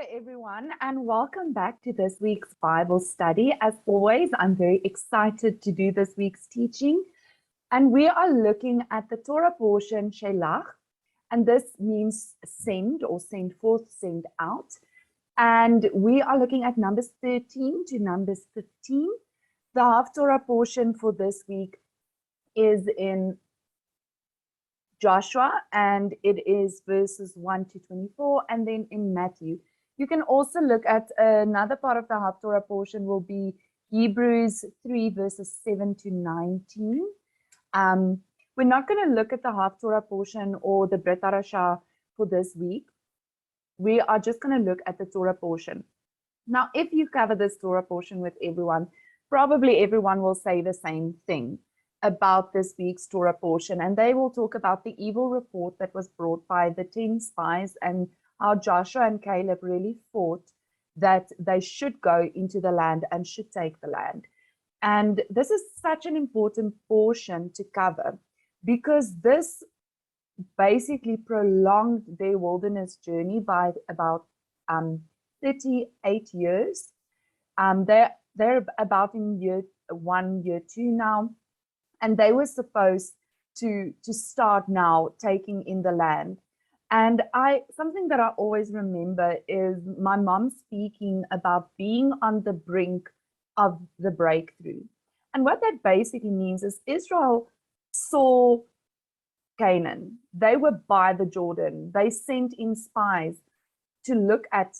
everyone, and welcome back to this week's Bible study. As always, I'm very excited to do this week's teaching, and we are looking at the Torah portion, Shelach, and this means send or send forth, send out. And we are looking at Numbers 13 to Numbers 15. The half Torah portion for this week is in Joshua, and it is verses 1 to 24, and then in Matthew. You can also look at another part of the Haftorah portion will be Hebrews 3 verses 7 to 19. We're not going to look at the Haftorah portion or the Brit Harashah for this week. We are just going to look at the Torah portion. Now, if you cover this Torah portion with everyone, probably everyone will say the same thing about this week's Torah portion, and they will talk about the evil report that was brought by the 10 spies and how Joshua and Caleb really fought that they should go into the land and should take the land. And this is such an important portion to cover because this basically prolonged their wilderness journey by about 38 years. They're about in year 1, year 2 now. And they were supposed to start now taking in the land. And something that I always remember is my mom speaking about being on the brink of the breakthrough. And what that basically means is Israel saw Canaan. They were by the Jordan. They sent in spies to look at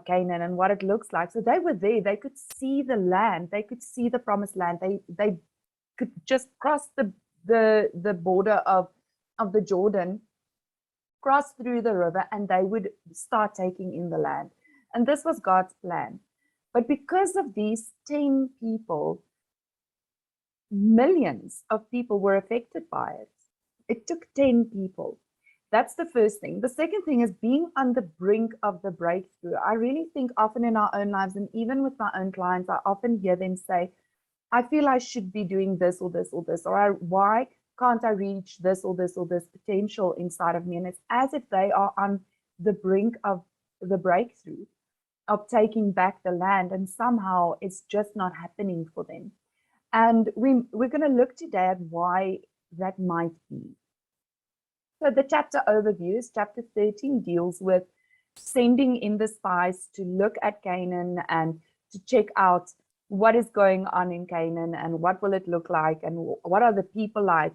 Canaan and what it looks like. So they were there. They could see the land. They could see the promised land. They could just cross the border of the Jordan, cross through the river, and they would start taking in the land. And this was God's plan. But because of these 10 people, millions of people were affected by it. It took 10 people. That's the first thing. The second thing is being on the brink of the breakthrough. I really think often in our own lives, and even with my own clients, I often hear them say, I feel I should be doing this or this or this, or why can't I reach this or this or this potential inside of me? And it's as if they are on the brink of the breakthrough, of taking back the land, and somehow it's just not happening for them. And we're going to look today at why that might be. So the chapter overview is chapter 13 deals with sending in the spies to look at Canaan and to check out what is going on in Canaan and what will it look like and what are the people like?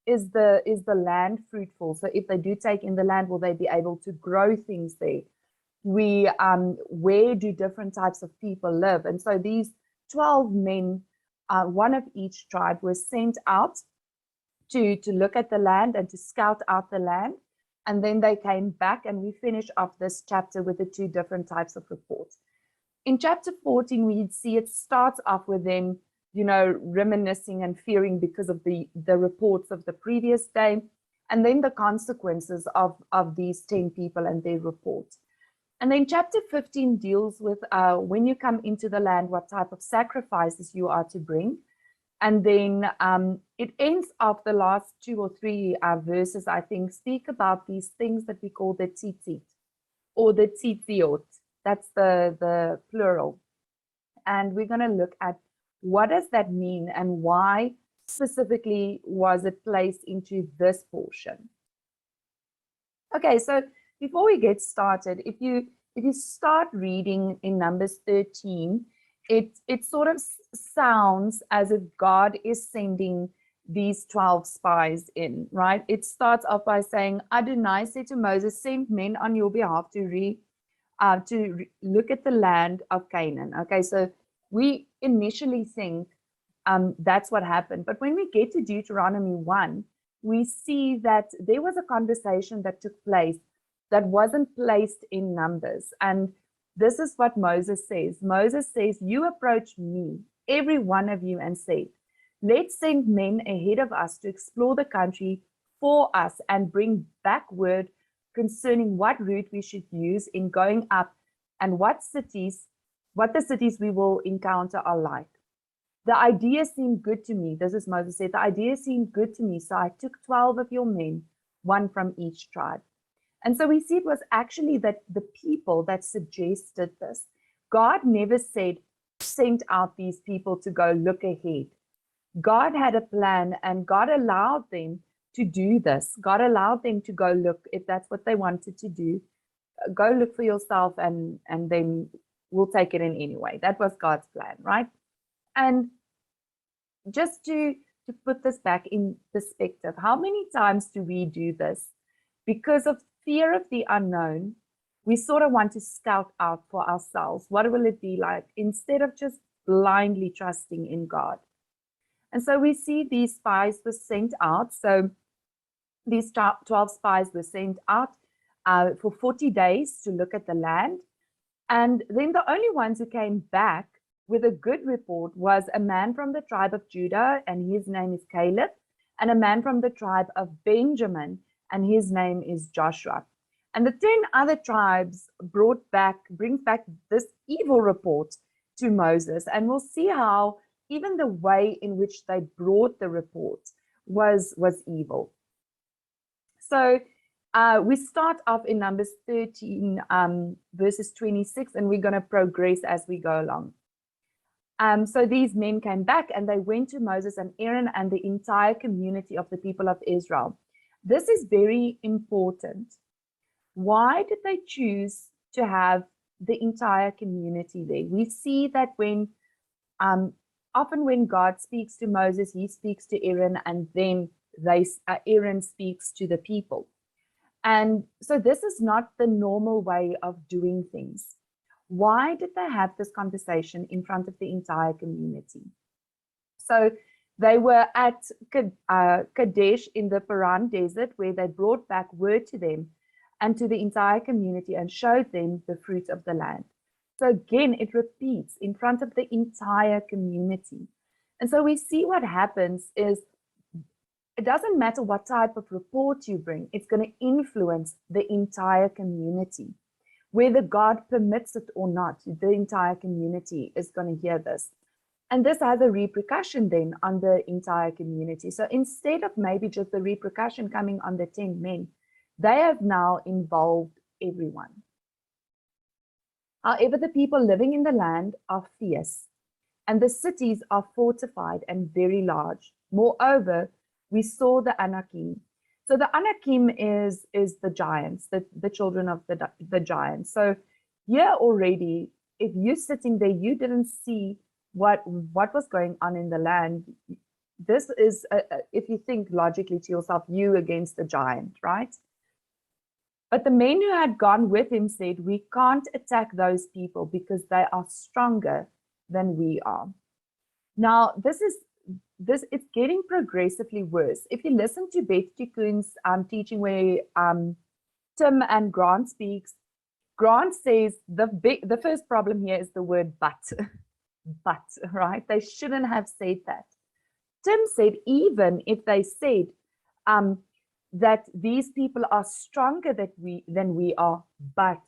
Is the land fruitful? So if they do take in the land, will they be able to grow things there? Where do different types of people live? And so these 12 men, one of each tribe, were sent out to look at the land and to scout out the land. And then they came back, and we finish off this chapter with the 2 different types of reports. In chapter 14, we see it starts off with them, reminiscing and fearing because of the reports of the previous day, and then the consequences of these 10 people and their reports. And then chapter 15 deals with when you come into the land, what type of sacrifices you are to bring. And then it ends off the last 2 or 3 verses, I think, speak about these things that we call the Tzit Tzit or the Tzitziyot. That's the plural. And we're going to look at what does that mean and why specifically was it placed into this portion. Okay, so before we get started, if you start reading in Numbers 13, it sort of sounds as if God is sending these 12 spies in, right? It starts off by saying, Adonai said to Moses, send men on your behalf to look at the land of Canaan. Okay, so we initially think that's what happened. But when we get to Deuteronomy 1, we see that there was a conversation that took place that wasn't placed in Numbers. And this is what Moses says. Moses says, you approach me, every one of you, and said, let's send men ahead of us to explore the country for us and bring back word concerning what route we should use in going up and what the cities we will encounter are like. The idea seemed good to me. This is Moses said, the idea seemed good to me. So I took 12 of your men, one from each tribe. And so we see it was actually that the people that suggested this. God never sent out these people to go look ahead. God had a plan, and God allowed them to do this. God allowed them to go look, if that's what they wanted to do, go look for yourself, and then we'll take it in anyway. That was God's plan, right? And just to put this back in perspective, how many times do we do this? Because of fear of the unknown, we sort of want to scout out for ourselves. What will it be like? Instead of just blindly trusting in God. And so we see these spies were sent out. So these 12 spies were sent out for 40 days to look at the land. And then the only ones who came back with a good report was a man from the tribe of Judah, and his name is Caleb, and a man from the tribe of Benjamin, and his name is Joshua. And the 10 other tribes brings back this evil report to Moses. And we'll see how even the way in which they brought the report was evil. So we start off in Numbers 13, verses 26, and we're going to progress as we go along. So these men came back, and they went to Moses and Aaron and the entire community of the people of Israel. This is very important. Why did they choose to have the entire community there? We see that often when God speaks to Moses, he speaks to Aaron, and then Aaron speaks to the people. And so this is not the normal way of doing things. Why did they have this conversation in front of the entire community? So they were at Kadesh in the Paran desert, where they brought back word to them and to the entire community and showed them the fruit of the land. So again, it repeats in front of the entire community. And so we see what happens is, it doesn't matter what type of report you bring, it's going to influence the entire community. Whether God permits it or not, the entire community is going to hear this. And this has a repercussion then on the entire community. So instead of maybe just the repercussion coming on the 10 men, they have now involved everyone. However, the people living in the land are fierce, and the cities are fortified and very large. Moreover, we saw the Anakim. So the Anakim is the giants, the children of the giants. So here already, if you're sitting there, you didn't see what was going on in the land. This is, if you think logically to yourself, you against the giant, right? But the men who had gone with him said, we can't attack those people because they are stronger than we are. Now, it's getting progressively worse. If you listen to Beth Tikkun's teaching where Tim and Grant speaks, Grant says the first problem here is the word but. But, right? They shouldn't have said that. Tim said, even if they said that these people are stronger than we are, but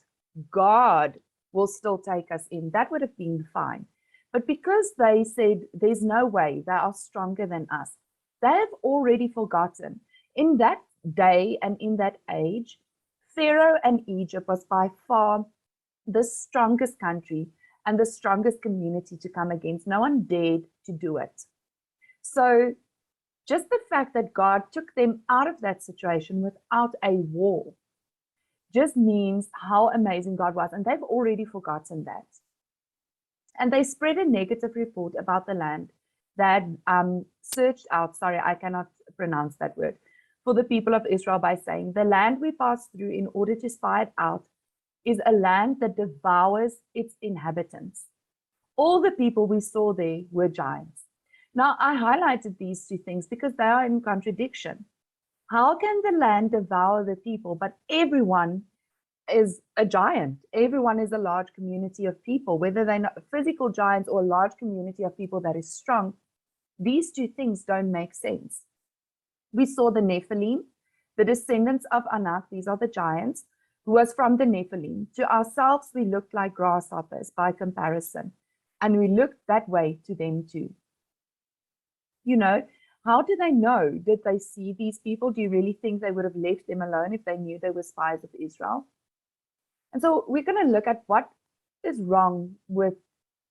God will still take us in, that would have been fine. But because they said there's no way, they are stronger than us, they have already forgotten. In that day and in that age, Pharaoh and Egypt was by far the strongest country and the strongest community to come against. No one dared to do it. So just the fact that God took them out of that situation without a war just means how amazing God was. And they've already forgotten that. And they spread a negative report about the land that searched out, sorry, I cannot pronounce that word, for the people of Israel by saying, the land we passed through in order to spy it out is a land that devours its inhabitants. All the people we saw there were giants. Now, I highlighted these two things because they are in contradiction. How can the land devour the people, but everyone is a giant? Everyone is a large community of people, whether they're not physical giants or a large community of people that is strong. These two things don't make sense. We saw the Nephilim, the descendants of Anak, these are the giants, who was from the Nephilim. To ourselves, we looked like grasshoppers by comparison, and we looked that way to them too. You know, How do they know? Did they see these people? Do you really think they would have left them alone if they knew they were spies of Israel? And so we're going to look at what is wrong with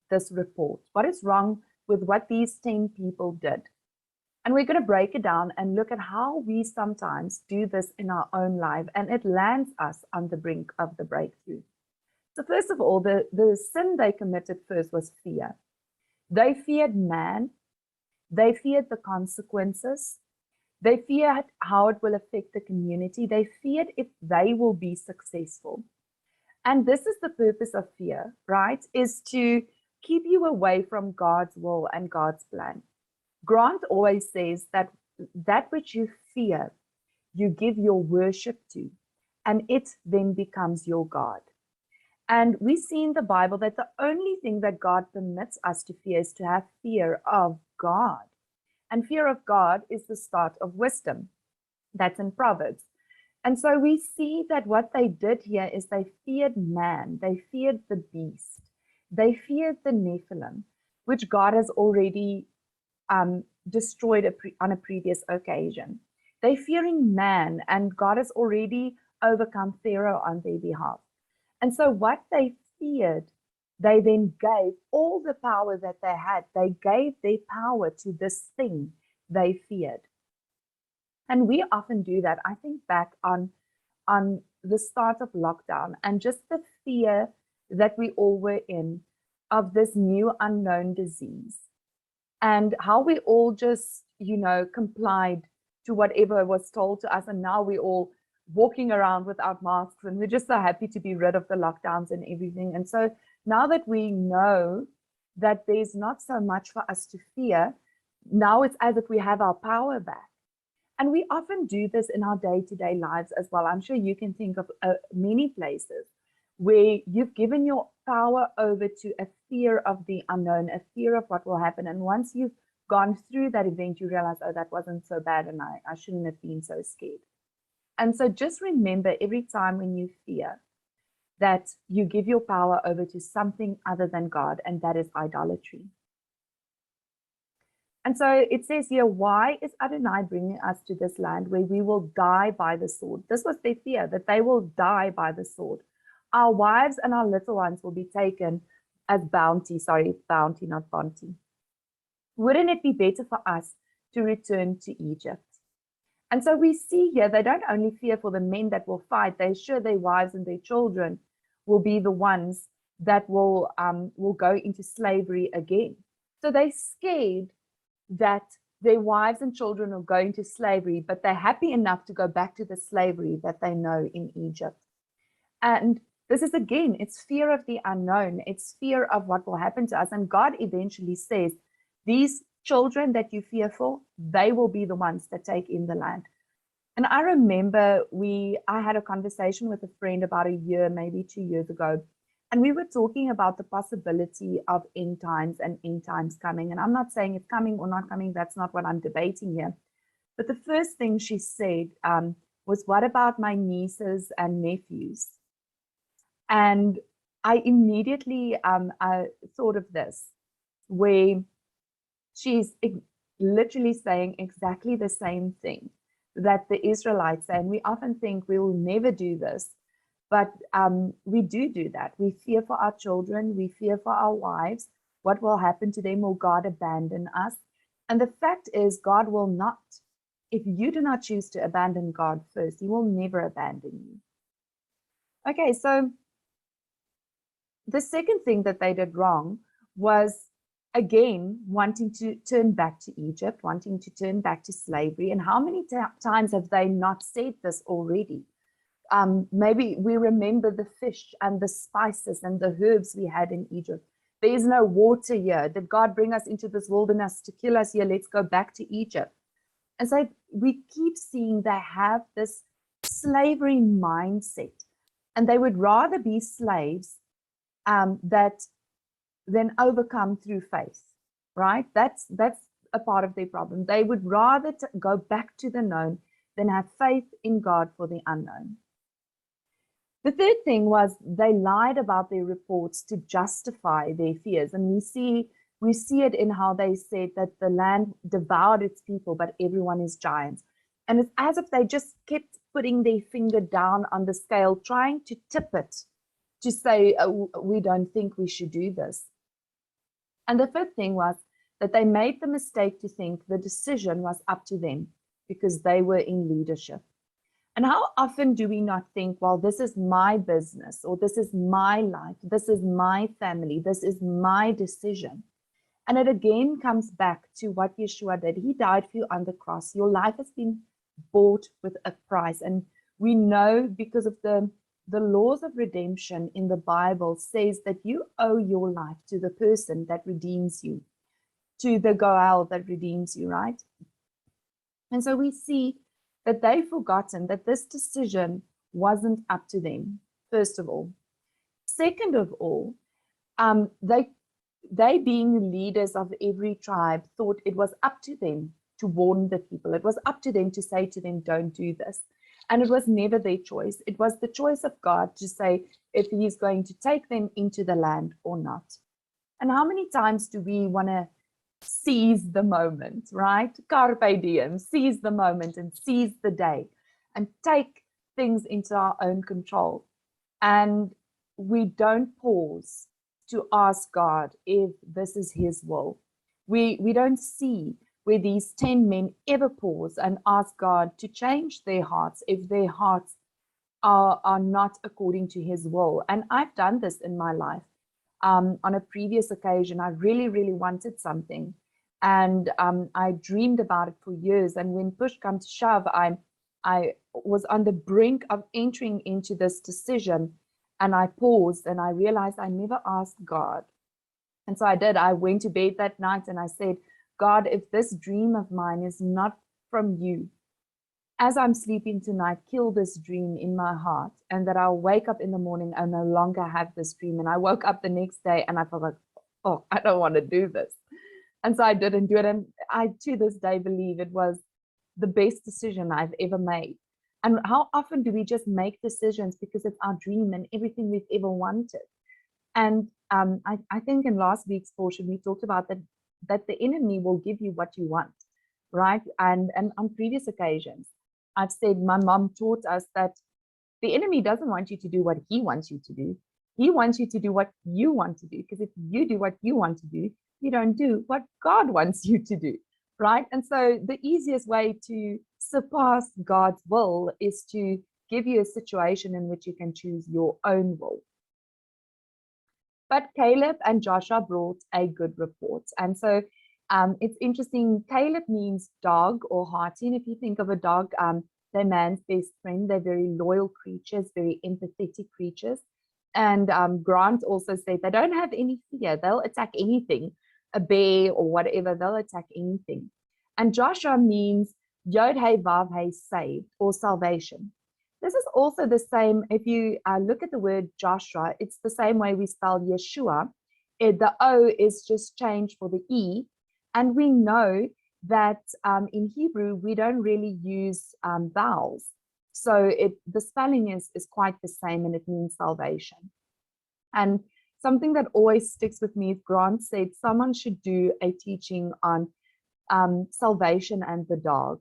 this report. What is wrong with what these 10 people did? And we're going to break it down and look at how we sometimes do this in our own life, and it lands us on the brink of the breakthrough. So first of all, the sin they committed first was fear. They feared man. They feared the consequences. They feared how it will affect the community. They feared if they will be successful. And this is the purpose of fear, right? Is to keep you away from God's will and God's plan. Grant always says that that which you fear, you give your worship to, and it then becomes your God. And we see in the Bible that the only thing that God permits us to fear is to have fear of God. And fear of God is the start of wisdom. That's in Proverbs. And so we see that what they did here is they feared man, they feared the beast, they feared the Nephilim, which God has already destroyed on a previous occasion. They're fearing man, and God has already overcome Pharaoh on their behalf. And so what they feared, they then gave all the power that they had. They gave their power to this thing they feared. And we often do that. I think back on the start of lockdown and just the fear that we all were in of this new unknown disease, and how we all just, complied to whatever was told to us. And now we're all walking around without masks, and we're just so happy to be rid of the lockdowns and everything. And so now that we know that there's not so much for us to fear, now it's as if we have our power back. And we often do this in our day-to-day lives as well. I'm sure you can think of many places where you've given your power over to a fear of the unknown, a fear of what will happen. And once you've gone through that event, you realize, oh, that wasn't so bad, and I shouldn't have been so scared. And so just remember, every time when you fear, that you give your power over to something other than God, and that is idolatry. And so it says here, why is Adonai bringing us to this land where we will die by the sword? This was their fear, that they will die by the sword. Our wives and our little ones will be taken as bounty. Sorry, bounty, not bounty. Wouldn't it be better for us to return to Egypt? And so we see here, they don't only fear for the men that will fight, they're sure their wives and their children will be the ones that will go into slavery again. So they're scared that their wives and children will go into slavery, but they're happy enough to go back to the slavery that they know in Egypt. And this is, again, it's fear of the unknown. It's fear of what will happen to us. And God eventually says, these children that you fear for, they will be the ones that take in the land. And I remember I had a conversation with a friend about a year, maybe 2 years ago, and we were talking about the possibility of end times and end times coming. And I'm not saying it's coming or not coming. That's not what I'm debating here. But the first thing she said was, what about my nieces and nephews? And I immediately I thought of this, where she's literally saying exactly the same thing that the Israelites say. And we often think we will never do this, but we do that. We fear for our children. We fear for our wives. What will happen to them? Will God abandon us? And the fact is, God will not. If you do not choose to abandon God first, He will never abandon you. Okay, so the second thing that they did wrong was, again, wanting to turn back to Egypt, wanting to turn back to slavery. And how many times have they not said this already? Maybe we remember the fish and the spices and the herbs we had in Egypt. There is no water here. Did God bring us into this wilderness to kill us here? Let's go back to Egypt. And so we keep seeing they have this slavery mindset, and they would rather be slaves that then overcome through faith, right? That's a part of their problem. They would rather go back to the known than have faith in God for the unknown. The third thing was they lied about their reports to justify their fears. And we see We see it in how they said that the land devoured its people, but everyone is giants. And it's as if they just kept putting their finger down on the scale, trying to tip it to say, oh, we don't think we should do this. And the fifth thing was that they made the mistake to think the decision was up to them because they were in leadership. And how often do we not think, well, this is my business, or this is my life, this is my family, this is my decision. And it again comes back to what Yeshua did. He died for you on the cross. Your life has been bought with a price. And we know because of the laws of redemption in the Bible says that you owe your life to the person that redeems you, to the Goel that redeems you, right? And so we see that they've forgotten that this decision wasn't up to them, first of all. Second of all, they being leaders of every tribe thought it was up to them to warn the people. It was up to them to say to them, don't do this. And it was never their choice. It was the choice of God to say if he's going to take them into the land or not. And how many times do we want to seize the moment, right? Carpe diem, seize the moment and seize the day and take things into our own control. And we don't pause to ask God if this is his will. We don't see where these 10 men ever pause and ask God to change their hearts if their hearts are not according to his will. And I've done this in my life. On a previous occasion, I really, really wanted something. And I dreamed about it for years. And when push comes to shove, I was on the brink of entering into this decision. And I paused and I realized I never asked God. And so I did. I went to bed that night and I said, God, if this dream of mine is not from you, as I'm sleeping tonight, kill this dream in my heart, and that I'll wake up in the morning and no longer have this dream. And I woke up the next day and I felt like, oh, I don't want to do this. And so I didn't do it. And I, to this day, believe it was the best decision I've ever made. And how often do we just make decisions because it's our dream and everything we've ever wanted? And I think in last week's portion, we talked about that the enemy will give you what you want, right? And on previous occasions, I've said my mom taught us that the enemy doesn't want you to do what he wants you to do. He wants you to do what you want to do, because if you do what you want to do, you don't do what God wants you to do, right? And so the easiest way to surpass God's will is to give you a situation in which you can choose your own will. But Caleb and Joshua brought a good report. And so it's interesting. Caleb means dog or hearty. And if you think of a dog, they're man's best friend. They're very loyal creatures, very empathetic creatures. And Grant also said they don't have any fear. They'll attack anything, a bear or whatever. They'll attack anything. And Joshua means Yod Hey Vav Hey, saved or salvation. This is also the same. If you look at the word Joshua, it's the same way we spell Yeshua. The O is just changed for the E. And we know that in Hebrew, we don't really use vowels. So the spelling is quite the same, and it means salvation. And something that always sticks with me is Grant said someone should do a teaching on salvation and the dog.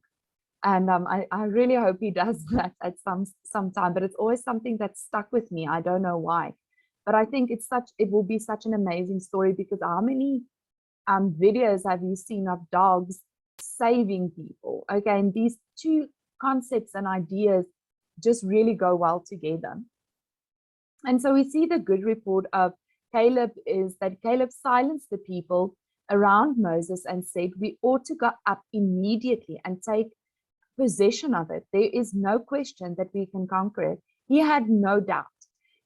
And I really hope he does that at some time, but it's always something that's stuck with me. I don't know why, but I think it will be such an amazing story, because how many videos have you seen of dogs saving people? Okay, and these two concepts and ideas just really go well together. And so we see the good report of Caleb is that Caleb silenced the people around Moses and said, we ought to go up immediately and take possession of it. There is no question that we can conquer it. He had no doubt.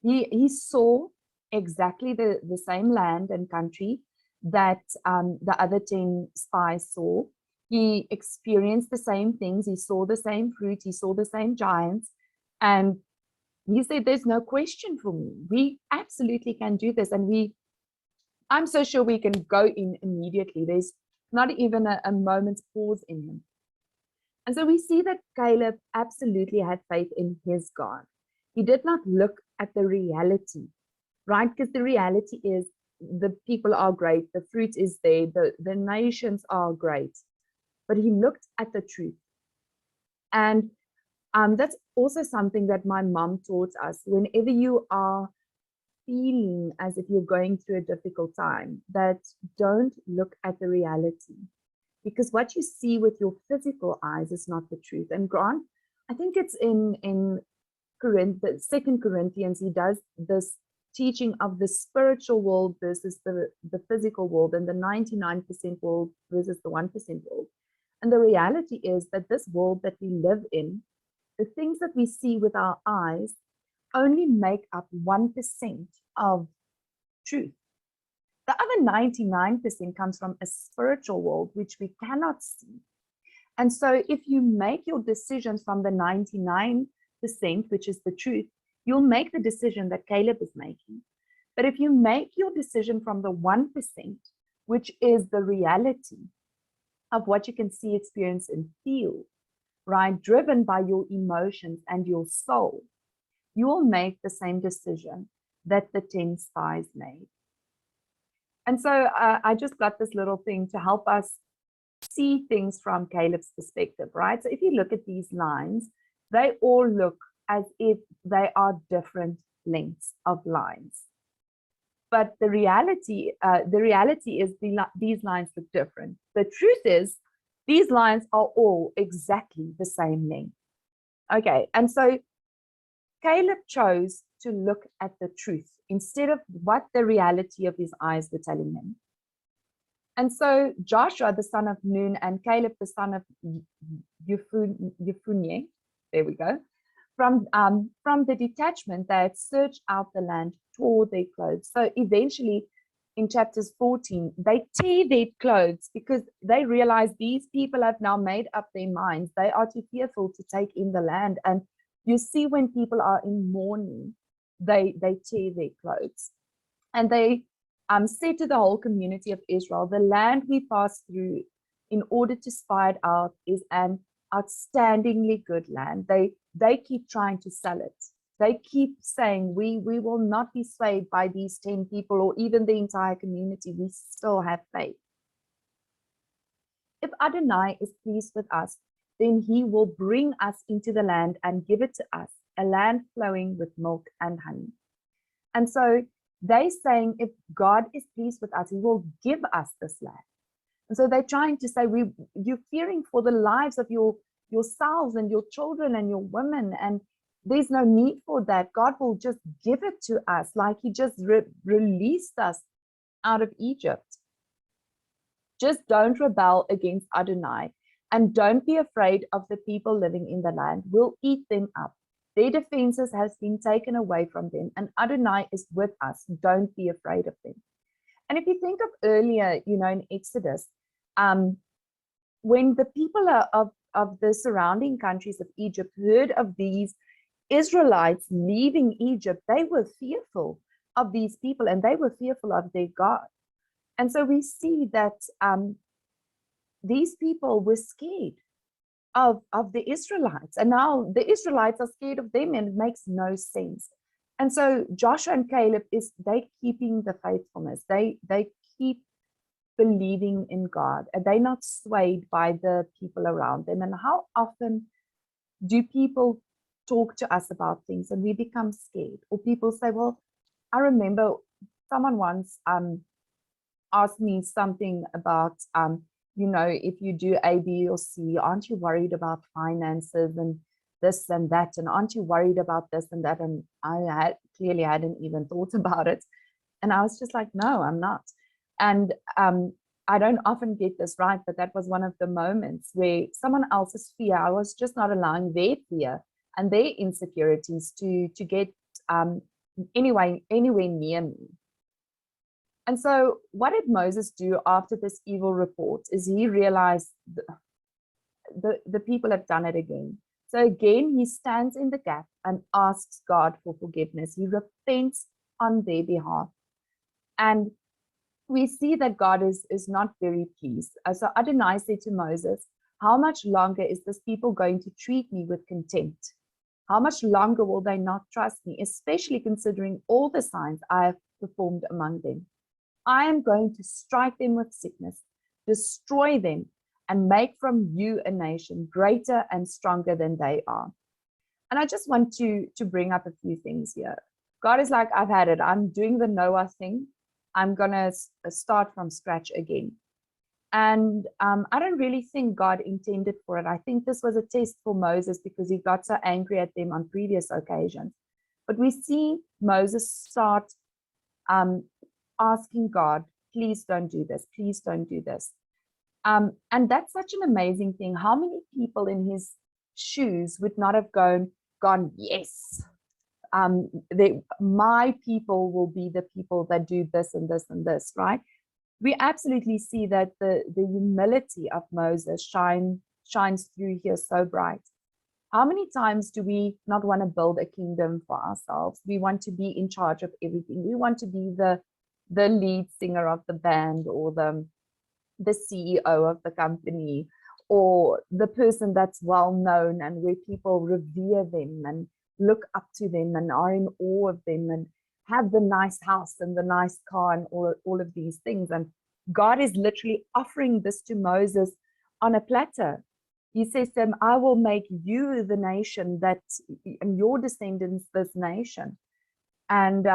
He saw exactly the same land and country that the other 10 spies saw. He experienced the same things. He saw the same fruit. He saw the same giants. And he said, there's no question for me. We absolutely can do this. And I'm so sure we can go in immediately. There's not even a moment's pause in him. And so we see that Caleb absolutely had faith in his God. He did not look at the reality, right? Because the reality is the people are great, the fruit is there, the nations are great. But he looked at the truth. And that's also something that my mom taught us. Whenever you are feeling as if you're going through a difficult time, that don't look at the reality, because what you see with your physical eyes is not the truth. And Grant, I think it's in Second Corinthians, he does this teaching of the spiritual world versus the physical world, and the 99% world versus the 1% world. And the reality is that this world that we live in, the things that we see with our eyes only make up 1% of truth. The other 99% comes from a spiritual world, which we cannot see. And so if you make your decisions from the 99%, which is the truth, you'll make the decision that Caleb is making. But if you make your decision from the 1%, which is the reality of what you can see, experience, and feel, right, driven by your emotions and your soul, you will make the same decision that the 10 spies made. And so I just got this little thing to help us see things from Caleb's perspective, right? So if you look at these lines, they all look as if they are different lengths of lines. But the reality is these lines look different. The truth is, these lines are all exactly the same length. Okay, and so Caleb chose to look at the truth instead of what the reality of his eyes were telling him. And so Joshua, the son of Nun, and Caleb, the son of Jephunneh, there we go, from the detachment, they had searched out the land, tore their clothes. So eventually, in chapters 14, they tear their clothes because they realize these people have now made up their minds. They are too fearful to take in the land. And you see, when people are in mourning, they tear their clothes. And they said to the whole community of Israel, the land we pass through in order to spy it out is an outstandingly good land. They keep trying to sell it. They keep saying, we will not be swayed by these 10 people or even the entire community. We still have faith. If Adonai is pleased with us, then he will bring us into the land and give it to us, a land flowing with milk and honey. And so they're saying, if God is pleased with us, he will give us this land. And so they're trying to say, you're fearing for the lives of yourselves and your children and your women, and there's no need for that. God will just give it to us, like he just released us out of Egypt. Just don't rebel against Adonai, and don't be afraid of the people living in the land. We'll eat them up. Their defenses has been taken away from them, and Adonai is with us. Don't be afraid of them. And if you think of earlier, in Exodus, when the people of the surrounding countries of Egypt heard of these Israelites leaving Egypt, they were fearful of these people, and they were fearful of their God. And so we see that these people were scared of the Israelites, and now the Israelites are scared of them, and it makes no sense. And so Joshua and Caleb they keeping the faithfulness. They keep believing in God, and they're not swayed by the people around them. And how often do people talk to us about things and we become scared? Or people say, well, I remember someone once asked me something about if you do A, B, or C, aren't you worried about finances and this and that? And aren't you worried about this and that? And I clearly hadn't even thought about it. And I was just like, no, I'm not. And I don't often get this right, but that was one of the moments where someone else's fear, I was just not allowing their fear and their insecurities to get anywhere near me. And so what did Moses do after this evil report is he realized the people have done it again. So again, he stands in the gap and asks God for forgiveness. He repents on their behalf. And we see that God is not very pleased. So Adonai said to Moses, how much longer is this people going to treat me with contempt? How much longer will they not trust me, especially considering all the signs I have performed among them? I am going to strike them with sickness, destroy them, and make from you a nation greater and stronger than they are. And I just want to bring up a few things here. God is like, I've had it. I'm doing the Noah thing. I'm going to start from scratch again. And I don't really think God intended for it. I think this was a test for Moses because he got so angry at them on previous occasions. But we see Moses start asking God, please don't do this. Please don't do this. And that's such an amazing thing. How many people in his shoes would not have gone, yes, my people will be the people that do this and this and this, right? We absolutely see that the humility of Moses shines through here so bright. How many times do we not want to build a kingdom for ourselves? We want to be in charge of everything. We want to be the lead singer of the band, or the CEO of the company, or the person that's well known and where people revere them and look up to them and are in awe of them and have the nice house and the nice car and all of these things. And God is literally offering this to Moses on a platter. He says to him, I will make you the nation and your descendants this nation. And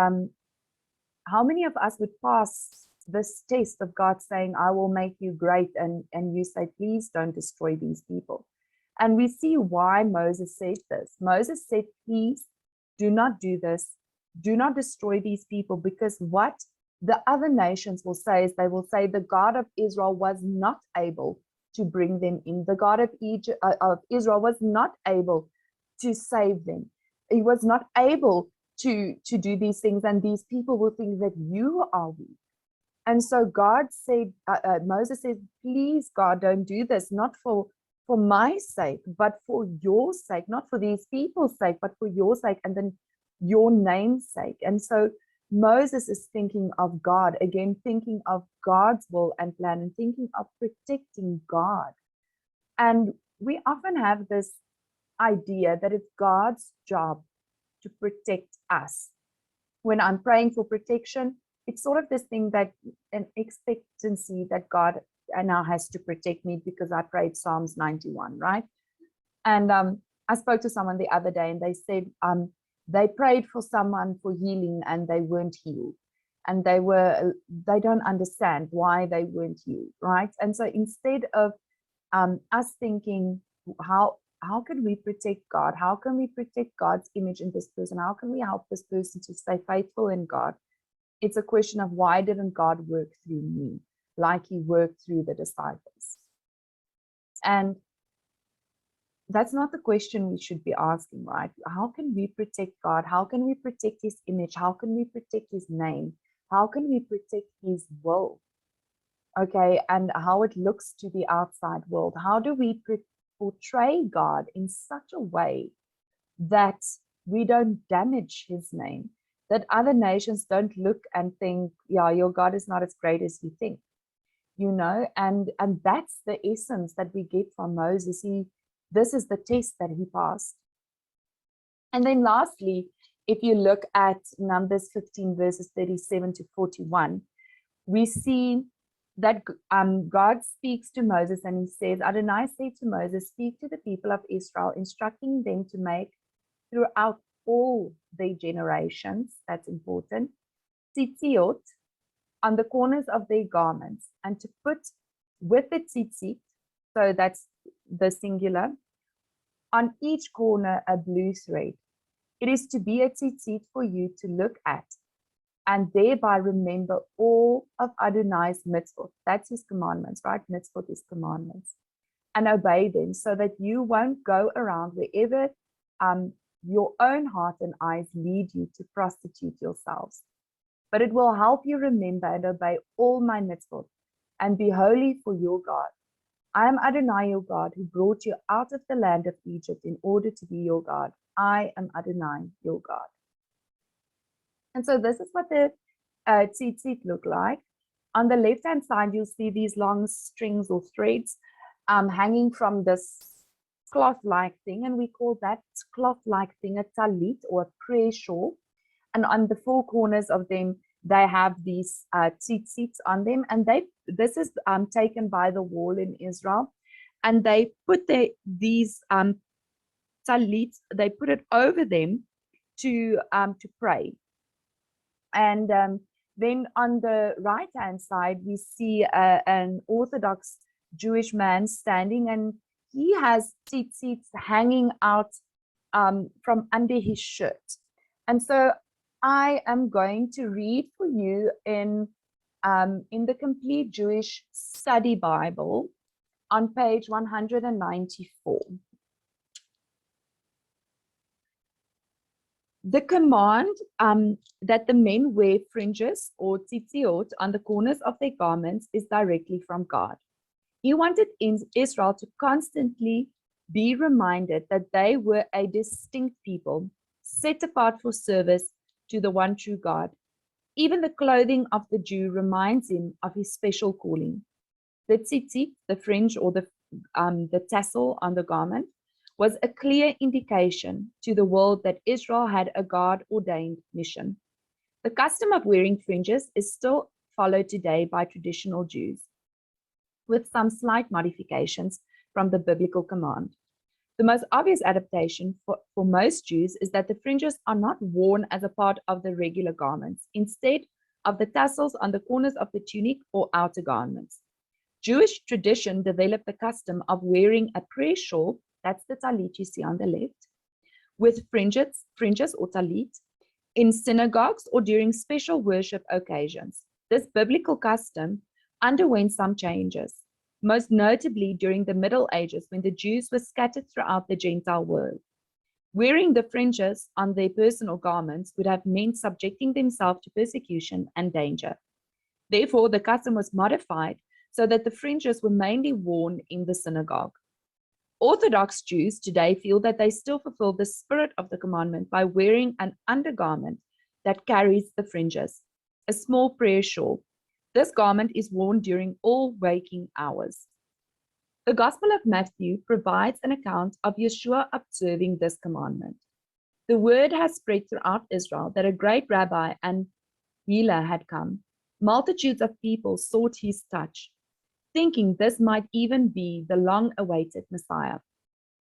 how many of us would pass this test of God saying, I will make you great, and you say, please don't destroy these people? And we see why Moses said this. Moses said, please do not do this. Do not destroy these people, because what the other nations will say is they will say the God of Israel was not able to bring them in. The God of Israel was not able to save them. He was not able to do these things, and these people will think that you are weak. And so God said, Moses said, please, God, don't do this, not for my sake, but for your sake, not for these people's sake, but for your sake, and then your name's sake. And so Moses is thinking of God, again, thinking of God's will and plan, and thinking of protecting God. And we often have this idea that it's God's job to protect us. When I'm praying for protection, it's sort of this thing that an expectancy that God now has to protect me because I prayed Psalms 91, right? And I spoke to someone the other day, and they said they prayed for someone for healing and they weren't healed. And they don't understand why they weren't healed, right? And so instead of us thinking, how can we protect God? How can we protect God's image in this person? How can we help this person to stay faithful in God? It's a question of, why didn't God work through me like he worked through the disciples? And that's not the question we should be asking, right? How can we protect God? How can we protect his image? How can we protect his name? How can we protect his will? Okay, and how it looks to the outside world. How do we portray God in such a way that we don't damage his name, that other nations don't look and think, yeah, your God is not as great as you think, you know? And that's the essence that we get from Moses. This is the test that he passed. And then lastly, if you look at Numbers 15, verses 37 to 41, we see that God speaks to Moses, and he says, Adonai said to Moses, speak to the people of Israel, instructing them to make throughout all their generations, that's important, Tzitziyot on the corners of their garments, and to put with the tzitzit, so that's the singular, on each corner a blue thread. It is to be a tzitzit for you to look at, and thereby remember all of Adonai's mitzvot. That's his commandments, right? Mitzvot is commandments. And obey them, so that you won't go around wherever your own heart and eyes lead you to prostitute yourselves. But it will help you remember and obey all my mitzvot, and be holy for your God. I am Adonai, your God, who brought you out of the land of Egypt in order to be your God. I am Adonai, your God. And so this is what the Tzit Tzit look like. On the left-hand side, you'll see these long strings or threads hanging from this cloth-like thing, and we call that cloth-like thing a talit, or a prayer shawl. And on the four corners of them, they have these Tzit Tzits on them, and this is taken by the wall in Israel, and they put these talit, they put it over them to pray. And then on the right hand side, we see an Orthodox Jewish man standing, and he has tzitzits hanging out from under his shirt. And so I am going to read for you in the Complete Jewish Study Bible on page 194. The command that the men wear fringes or tzitziyot on the corners of their garments is directly from God. He wanted Israel to constantly be reminded that they were a distinct people, set apart for service to the one true God. Even the clothing of the Jew reminds him of his special calling. The tzitzit, the fringe or the tassel on the garment, was a clear indication to the world that Israel had a God-ordained mission. The custom of wearing fringes is still followed today by traditional Jews, with some slight modifications from the biblical command. The most obvious adaptation for most Jews is that the fringes are not worn as a part of the regular garments, instead of the tassels on the corners of the tunic or outer garments. Jewish tradition developed the custom of wearing a prayer shawl, that's the talit you see on the left, with fringes or talit, in synagogues or during special worship occasions. This biblical custom underwent some changes, most notably during the Middle Ages when the Jews were scattered throughout the Gentile world. Wearing the fringes on their personal garments would have meant subjecting themselves to persecution and danger. Therefore, the custom was modified so that the fringes were mainly worn in the synagogue. Orthodox Jews today feel that they still fulfill the spirit of the commandment by wearing an undergarment that carries the fringes, a small prayer shawl. This garment is worn during all waking hours. The Gospel of Matthew provides an account of Yeshua observing this commandment. The word has spread throughout Israel that a great rabbi and healer had come. Multitudes of people sought his touch, thinking this might even be the long-awaited Messiah.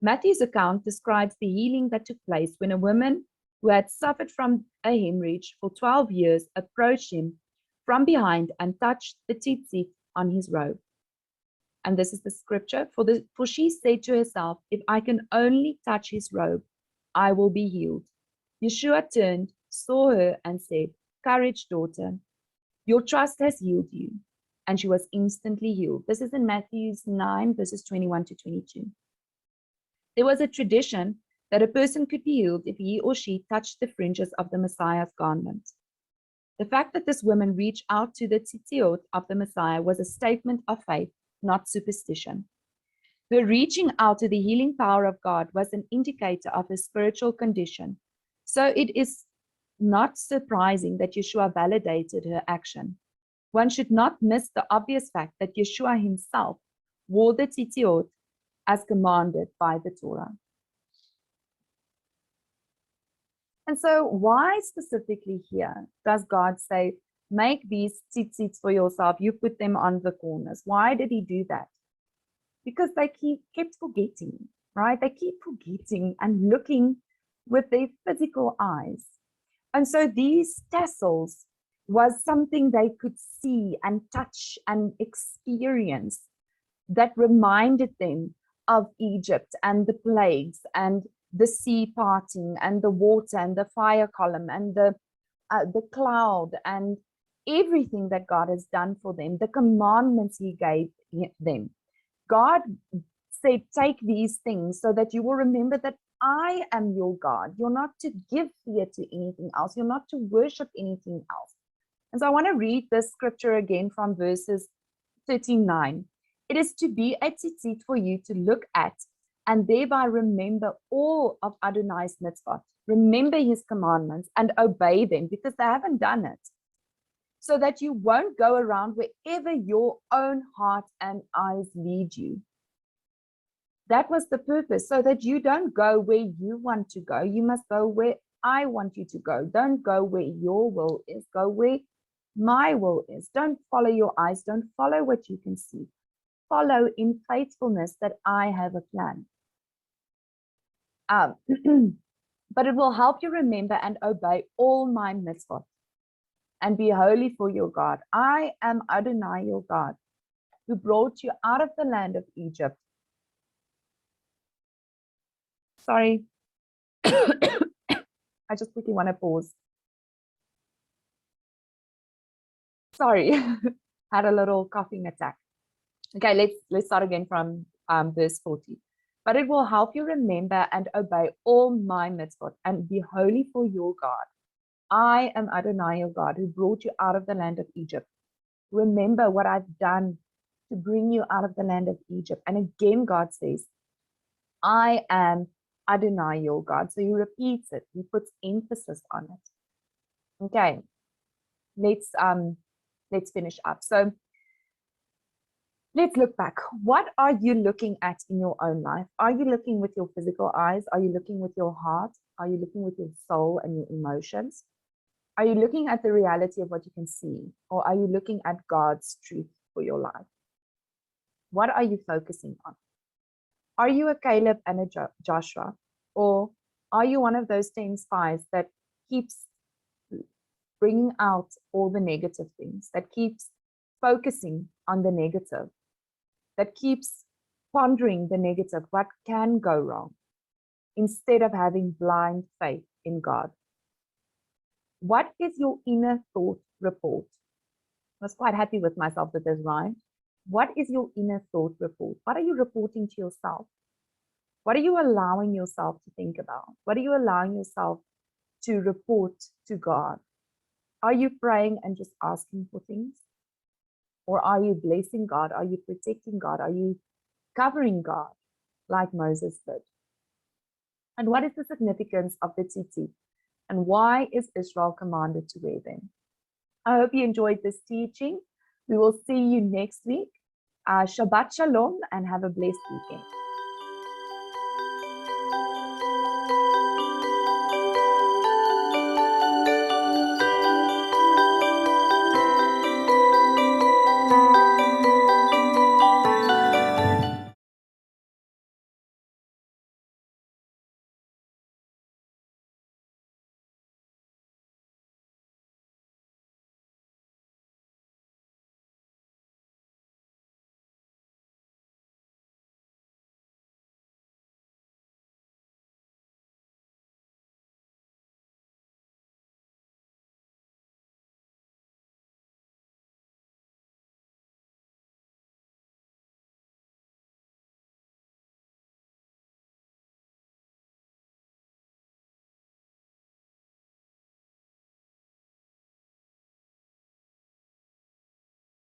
Matthew's account describes the healing that took place when a woman who had suffered from a hemorrhage for 12 years approached him from behind and touched the tzitzit on his robe. And this is the scripture, for she said to herself, if I can only touch his robe, I will be healed. Yeshua turned, saw her, and said, courage, daughter, your trust has healed you. And she was instantly healed. This is in Matthew 9, verses 21 to 22. There was a tradition that a person could be healed if he or she touched the fringes of the Messiah's garment. The fact that this woman reached out to the Tzitziyot of the Messiah was a statement of faith, not superstition. Her reaching out to the healing power of God was an indicator of her spiritual condition. So it is not surprising that Yeshua validated her action. One should not miss the obvious fact that Yeshua himself wore the tzitziyot as commanded by the Torah. And so why specifically here does God say, make these tzitzits for yourself, you put them on the corners? Why did he do that? Because they kept forgetting, right? They keep forgetting and looking with their physical eyes. And so these tassels was something they could see and touch and experience that reminded them of Egypt and the plagues and the sea parting and the water and the fire column and the cloud and everything that God has done for them, the commandments he gave them. God said, take these things so that you will remember that I am your God. You're not to give fear to anything else. You're not to worship anything else. And so I want to read this scripture again from verses 39. It is to be a tzitzit for you to look at and thereby remember all of Adonai's mitzvot. Remember his commandments and obey them because they haven't done it. So that you won't go around wherever your own heart and eyes lead you. That was the purpose, so that you don't go where you want to go. You must go where I want you to go. Don't go where your will is. Go where my will is. Don't follow your eyes. Don't follow what you can see. Follow in faithfulness that I have a plan. But it will help you remember and obey all my mitzvot and be holy for your God. I am Adonai, your God, who brought you out of the land of Egypt. Sorry. I just quickly want to pause. Sorry, had a little coughing attack. Okay, let's start again from verse 40. But it will help you remember and obey all my mitzvot and be holy for your God. I am Adonai, your God, who brought you out of the land of Egypt. Remember what I've done to bring you out of the land of Egypt. And again, God says, I am Adonai, your God. So he repeats it. He puts emphasis on it. Okay, let's finish up. So let's look back. What are you looking at in your own life? Are you looking with your physical eyes? Are you looking with your heart? Are you looking with your soul and your emotions? Are you looking at the reality of what you can see? Or are you looking at God's truth for your life? What are you focusing on? Are you a Caleb and a Joshua? Or are you one of those 10 spies that keeps bringing out all the negative things, that keeps focusing on the negative, that keeps pondering the negative, what can go wrong, instead of having blind faith in God? What is your inner thought report? I was quite happy with myself that this rhymed. What is your inner thought report? What are you reporting to yourself? What are you allowing yourself to think about? What are you allowing yourself to report to God? Are you praying and just asking for things? Or are you blessing God? Are you protecting God? Are you covering God like Moses did? And what is the significance of the tzitzit? And why is Israel commanded to wear them? I hope you enjoyed this teaching. We will see you next week. Shabbat Shalom and have a blessed weekend.